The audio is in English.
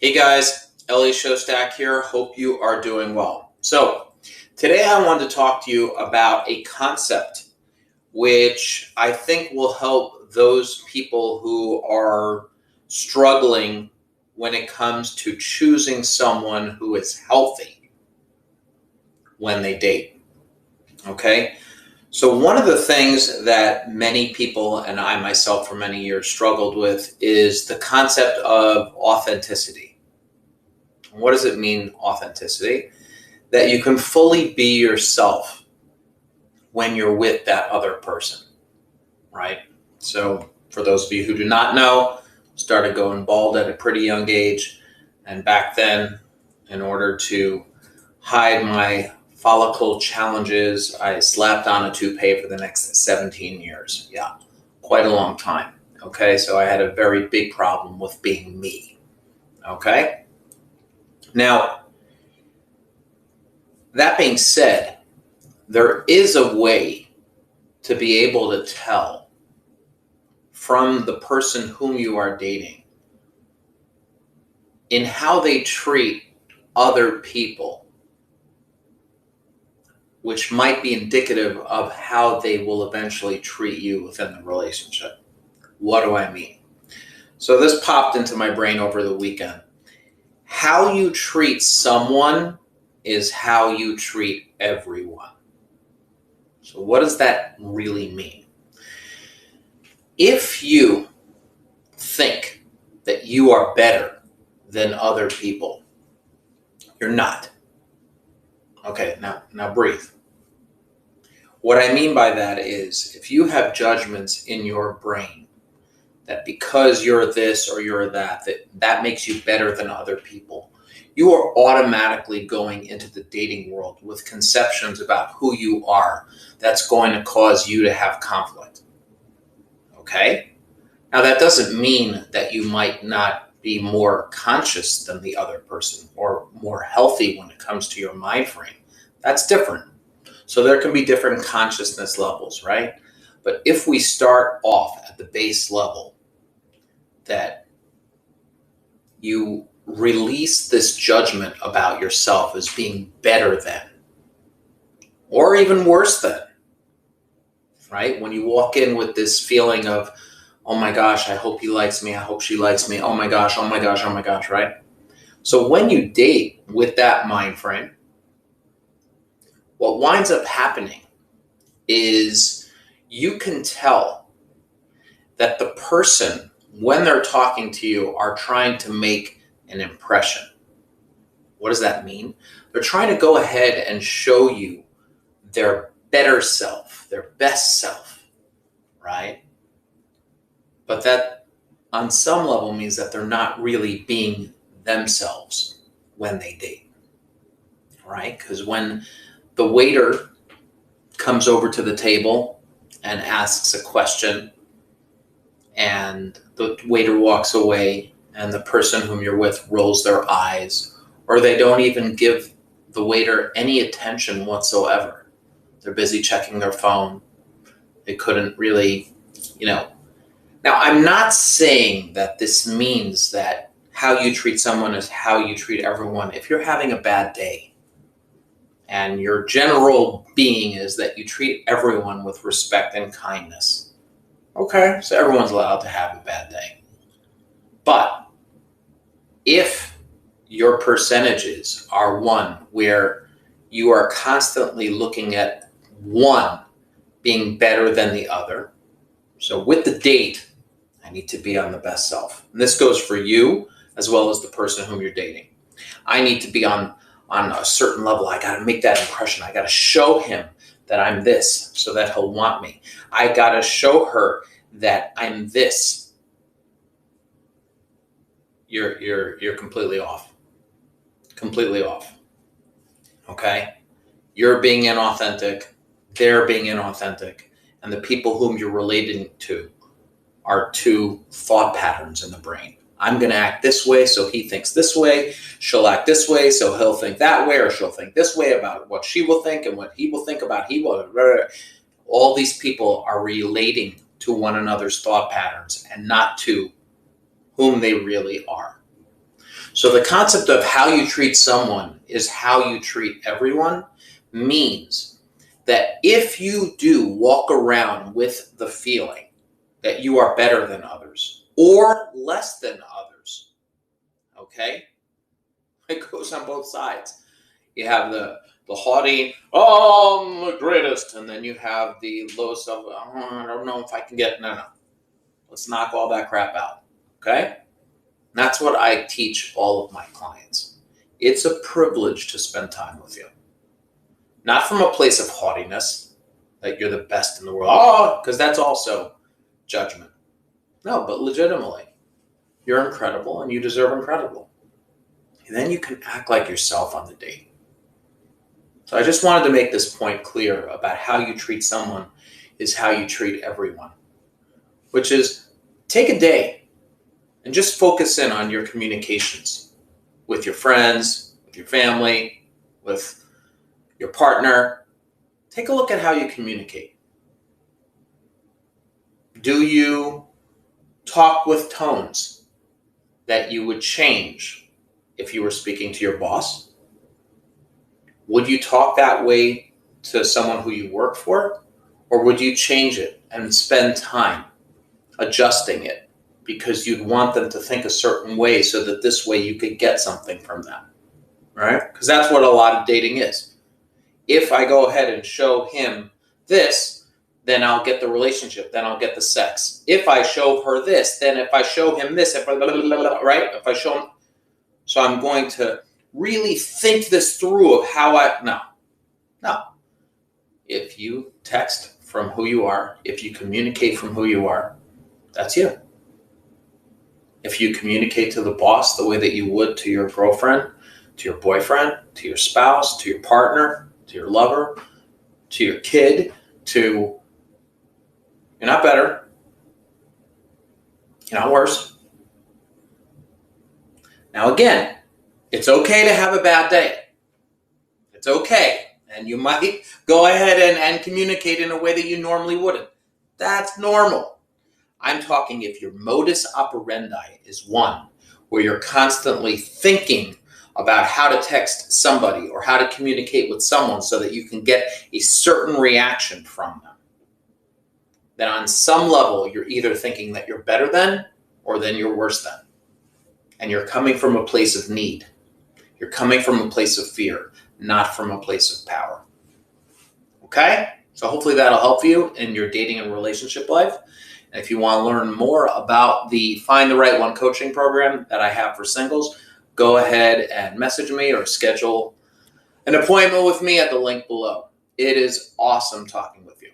Hey guys, Ellie Shostak here. Hope you are doing well. So, today I wanted to talk to you about a concept which I think will help those people who are struggling when it comes to choosing someone who is healthy when they date. Okay? So, one of the things that many people, and I myself for many years, struggled with is the concept of authenticity. What does it mean, authenticity? That you can fully be yourself when you're with that other person, right? So for those of you who do not know, started going bald at a pretty young age. And back then, in order to hide my follicle challenges, I slapped on a toupee for the next 17 years. Yeah, quite a long time. Okay, so I had a very big problem with being me. Okay? Now, that being said, there is a way to be able to tell from the person whom you are dating in how they treat other people, which might be indicative of how they will eventually treat you within the relationship. What do I mean? So this popped into my brain over the weekend. How you treat someone is how you treat everyone. So what does that really mean? If you think that you are better than other people, you're not. Okay, now breathe. What I mean by that is if you have judgments in your brain that because you're this or you're that makes you better than other people, you are automatically going into the dating world with conceptions about who you are that's going to cause you to have conflict. Okay? Now, that doesn't mean that you might not be more conscious than the other person or more healthy when it comes to your mind frame. That's different. So there can be different consciousness levels, right? But if we start off at the base level, that you release this judgment about yourself as being better than, or even worse than, right? When you walk in with this feeling of, oh my gosh, I hope he likes me, I hope she likes me, oh my gosh, oh my gosh, oh my gosh, right? So when you date with that mind frame, what winds up happening is you can tell that the person, when they're talking to you, are trying to make an impression. What does that mean? They're trying to go ahead and show you their better self, their best self, right? But that on some level means that they're not really being themselves when they date, right? Because when the waiter comes over to the table and asks a question and the waiter walks away and the person whom you're with rolls their eyes, or they don't even give the waiter any attention whatsoever. They're busy checking their phone. They couldn't really, Now, I'm not saying that this means that how you treat someone is how you treat everyone. If you're having a bad day and your general being is that you treat everyone with respect and kindness, okay, so everyone's allowed to have a bad day. But if your percentages are one where you are constantly looking at one being better than the other, so with the date, I need to be on the best self. And this goes for you as well as the person whom you're dating. I need to be on a certain level. I got to make that impression. I got to show him that I'm this so that he'll want me. I got to show her that I'm this. You're completely off. Completely off. Okay? You're being inauthentic. They're being inauthentic. And the people whom you're relating to are two thought patterns in the brain. I'm going to act this way, so he thinks this way. She'll act this way, so he'll think that way, or she'll think this way about what she will think and what he will think about he will. All these people are relating to one another's thought patterns and not to whom they really are. So the concept of how you treat someone is how you treat everyone means that if you do walk around with the feeling that you are better than others or less than others, okay? It goes on both sides. You have the haughty, oh, I'm the greatest, and then you have the low self, oh, I don't know if I can get, no. Let's knock all that crap out, okay? That's what I teach all of my clients. It's a privilege to spend time with you. Not from a place of haughtiness, that you're the best in the world, because that's also judgment. No, but legitimately, you're incredible and you deserve incredible. And then you can act like yourself on the date. So I just wanted to make this point clear about how you treat someone is how you treat everyone, which is take a day and just focus in on your communications with your friends, with your family, with your partner. Take a look at how you communicate. Do you talk with tones that you would change if you were speaking to your boss? Would you talk that way to someone who you work for? Or would you change it and spend time adjusting it because you'd want them to think a certain way so that this way you could get something from them, right? Because that's what a lot of dating is. If I go ahead and show him this, then I'll get the relationship, then I'll get the sex. If I show her this, then if I show him this, right? If I show him, so I'm going to really think this through of how no. If you text from who you are, if you communicate from who you are, that's you. If you communicate to the boss the way that you would to your girlfriend, to your boyfriend, to your spouse, to your partner, to your lover, to your kid, you're not better, you're not worse. Now again, it's okay to have a bad day. It's okay. And you might go ahead and communicate in a way that you normally wouldn't. That's normal. I'm talking if your modus operandi is one where you're constantly thinking about how to text somebody or how to communicate with someone so that you can get a certain reaction from them, then on some level, you're either thinking that you're better than or then you're worse than. And you're coming from a place of need. You're coming from a place of fear, not from a place of power. Okay? So hopefully that'll help you in your dating and relationship life. And if you want to learn more about the Find the Right One coaching program that I have for singles, go ahead and message me or schedule an appointment with me at the link below. It is awesome talking with you.